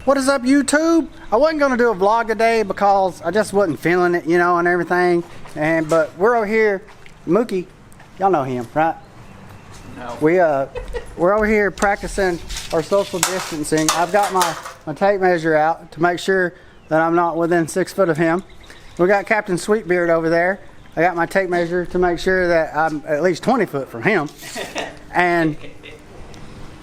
What is up, YouTube? I wasn't going to do a vlog today because I just wasn't feeling it, you know, and everything. But we're over here, Mookie, y'all know him, right? No. We're over here practicing our social distancing. I've got my tape measure out to make sure that I'm not within 6 foot of him. We got Captain Sweetbeard over there. I got my tape measure to make sure that I'm at least 20 foot from him. And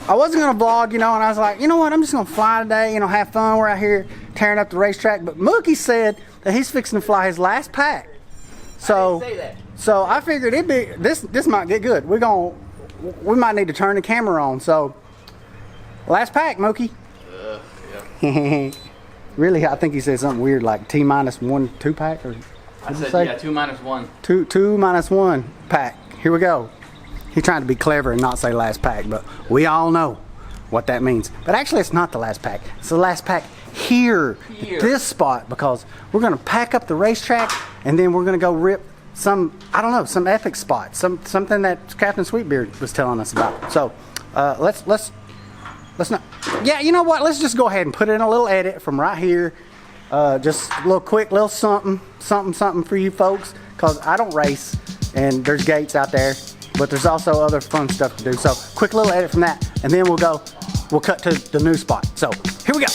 I wasn't going to vlog, you know, and I was like, you know what, I'm just going to fly today, you know, have fun. We're out here tearing up the racetrack. But Mookie said that he's fixing to fly his last pack. So, I didn't say that. So I figured it'd be, this might get good. We might need to turn the camera on. So, last pack, Mookie. Yeah. Really, I think he said something weird like T-1 2 pack, or I said, yeah, 2 minus 1. Two minus 1 pack. Here we go. He's trying to be clever and not say last pack, but we all know what that means. But actually, it's not the last pack. It's the last pack here. At this spot, because we're going to pack up the racetrack and then we're going to go rip some, I don't know, some epic spot, something that Captain Sweetbeard was telling us about. So let's not. Yeah, you know what? Let's just go ahead and put in a little edit from right here. Just a little quick, little something for you folks, because I don't race and there's gates out there. But there's also other fun stuff to do. So quick little edit from that, and then we'll cut to the new spot. So here we go.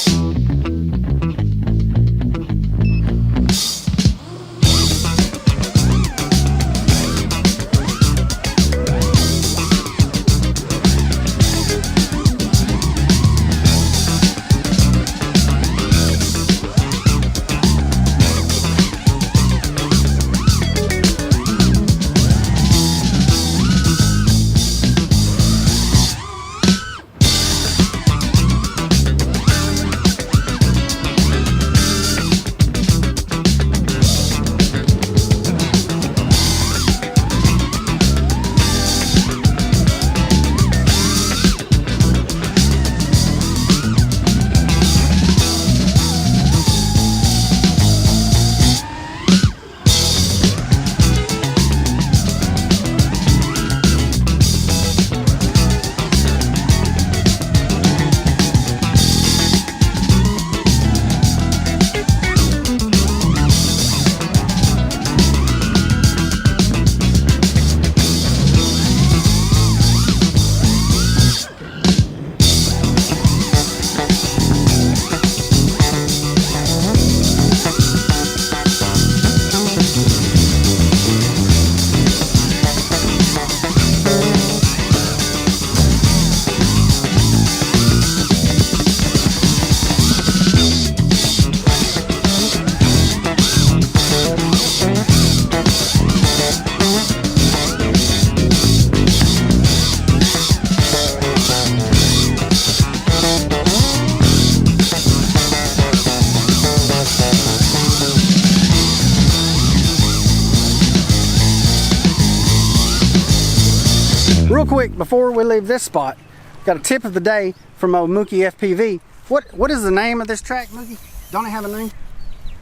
Real quick, before we leave this spot, got a tip of the day from old Mookie FPV. What is the name of this track, Mookie? Don't it have a name?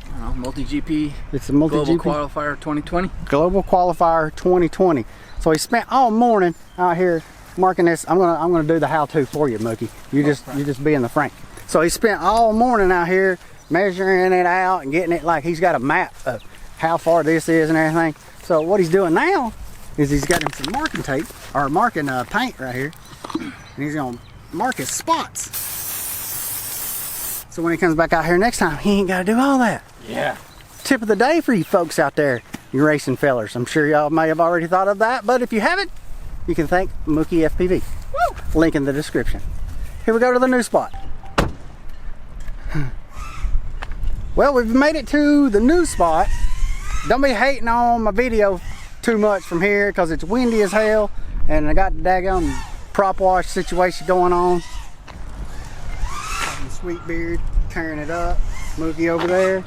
I don't know, multi-GP. It's a multi-GP. Global Qualifier 2020. Global Qualifier 2020. So he spent all morning out here marking this. I'm gonna do the how-to for you, Mookie. You just be in the frame. So he spent all morning out here measuring it out and getting it, like he's got a map of how far this is and everything. So what he's doing now is he's got him some marking tape, or marking paint right here, and he's gonna mark his spots. So when he comes back out here next time, he ain't gotta do all that. Yeah. Tip of the day for you folks out there, you racing fellers. I'm sure y'all may have already thought of that, but if you haven't, you can thank Mookie FPV. Woo! Link in the description. Here we go to the new spot. Well, we've made it to the new spot. Don't be hating on my video too much from here because it's windy as hell and I got the daggone prop wash situation going on. Sweetbeard tearing it up. Mookie over there.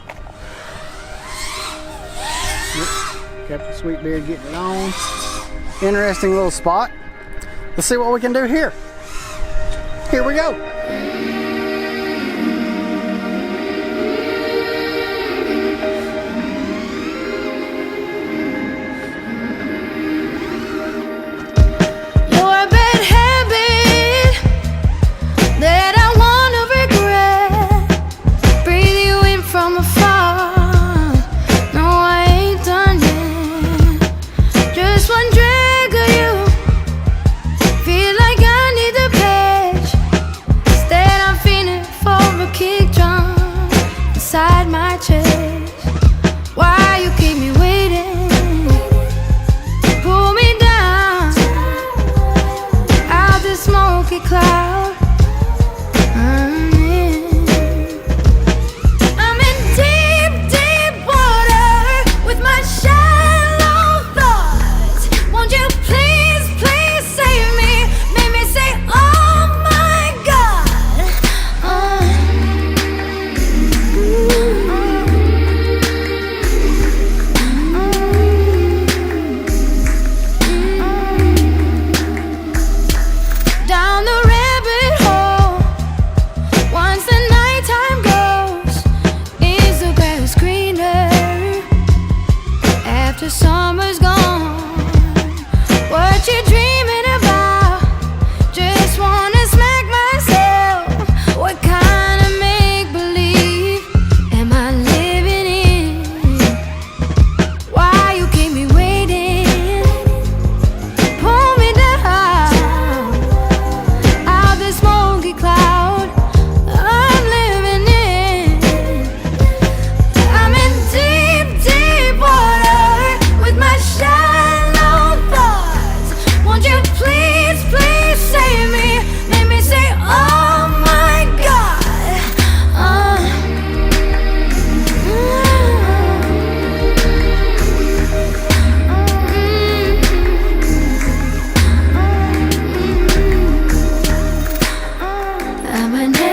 Captain Sweetbeard getting it on. Interesting little spot. Let's see what we can do here. Here we go. That I wanna regret.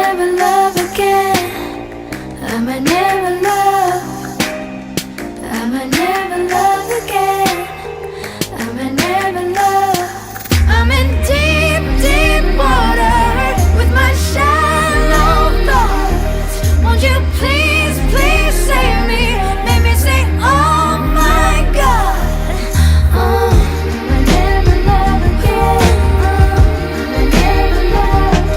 never love again. I might never love. I might never love again. I might never love. I'm in deep, deep water with my shallow thoughts. Won't you please, please save me? Make me say, oh my God. I might never love again. I might never love.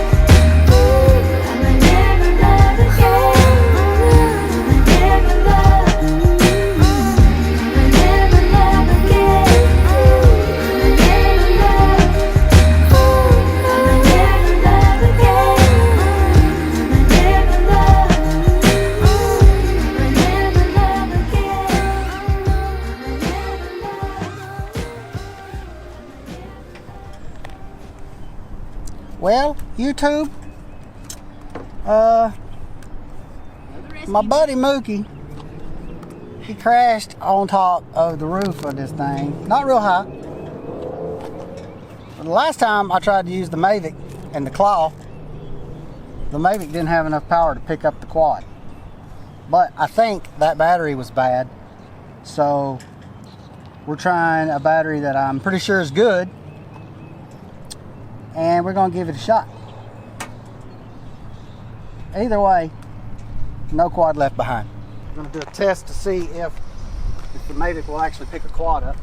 I might never love again. I might never love. I might never love again. I might never love. I might never love again. I might never love. I might never love again. Well, YouTube, my buddy Mookie, he crashed on top of the roof of this thing. Not real high. But the last time I tried to use the Mavic and the Claw, the Mavic didn't have enough power to pick up the quad. But I think that battery was bad. So we're trying a battery that I'm pretty sure is good. And we're going to give it a shot. Either way, no quad left behind. I'm going to do a test to see if the Mavic will actually pick a quad up.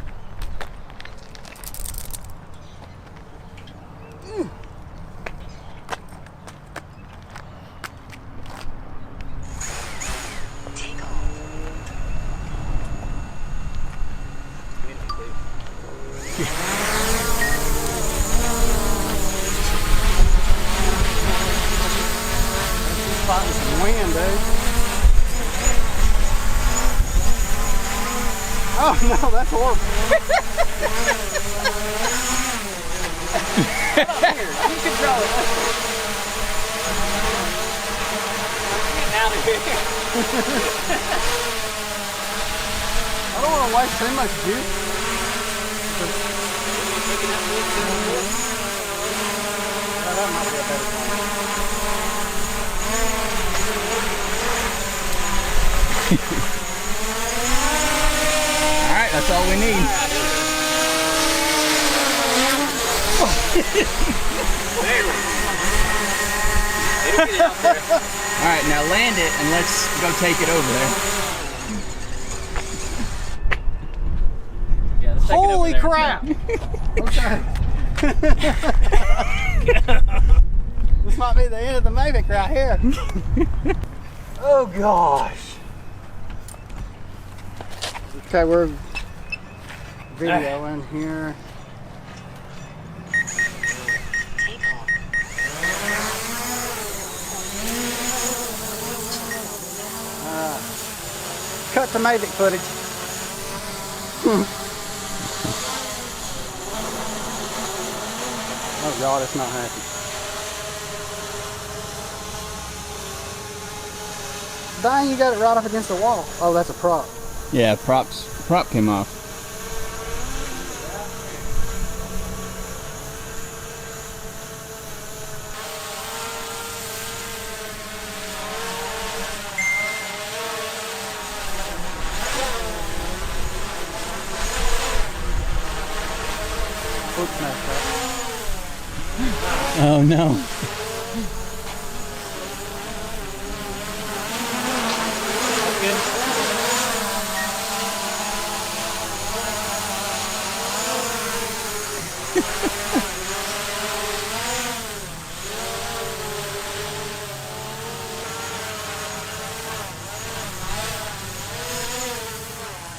Fighting some wind, dude. Oh no, that's horrible. You control it. Get out of here. I don't want to waste too much juice. Oh, that might be a better plan. Alright, that's all we need. Alright, now land it and let's go take it over there. Yeah, let's take Holy it over there. crap! Okay. This might be the end of the Mavic right here. Oh gosh. Okay, we're videoing here. Cut the Mavic footage. Oh God, it's not happy. Dang, you got it right up against the wall. Oh, that's a prop. Yeah, prop came off. Oops, messed up. Oh no.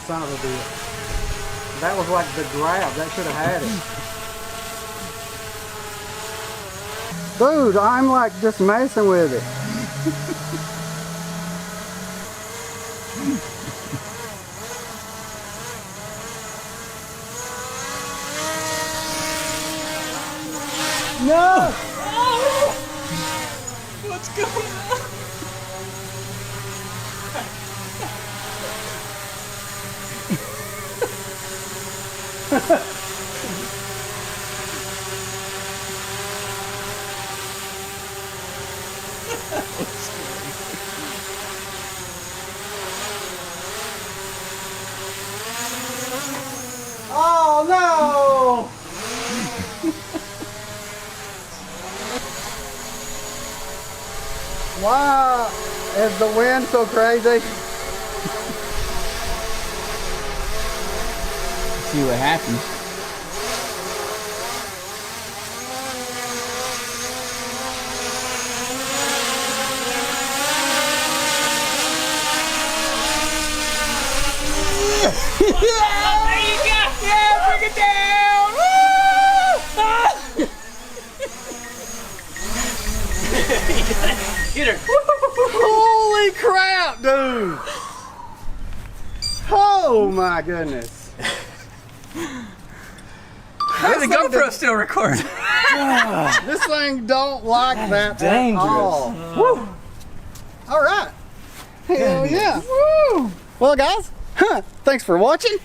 Son of a bitch. That was like the grab. That should have had it. Dude, I'm like just messing with it. No! What's going on? Why is the wind so crazy? See what happens. There you go! Yeah, bring it down! Woo! Get her! Holy crap, dude! Oh my goodness. The GoPro still recording. This thing don't like that dangerous. at all. Woo. All right. Hell yeah. Woo. Well, guys, thanks for watching.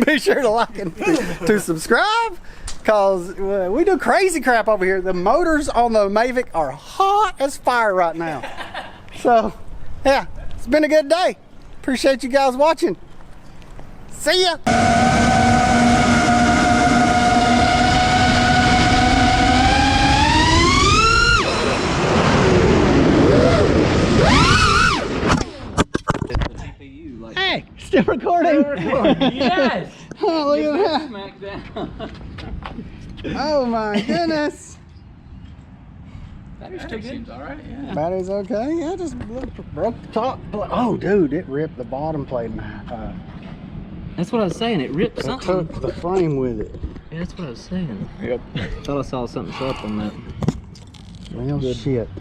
Be sure to like and to subscribe, because we do crazy crap over here. The motors on the Mavic are hot as fire right now. So, yeah, it's been a good day. Appreciate you guys watching. See ya. Hey, still recording. Yes! Oh, look at that. Smack down. Oh my goodness. Battery's still good. Seems alright, yeah. Battery's okay. Yeah, just broke the top. Oh, dude, it ripped the bottom plate. That's what I was saying, it ripped It something. took the frame with it. Yeah, that's what I was saying. Yep. Thought I saw something up on that. Well, shit.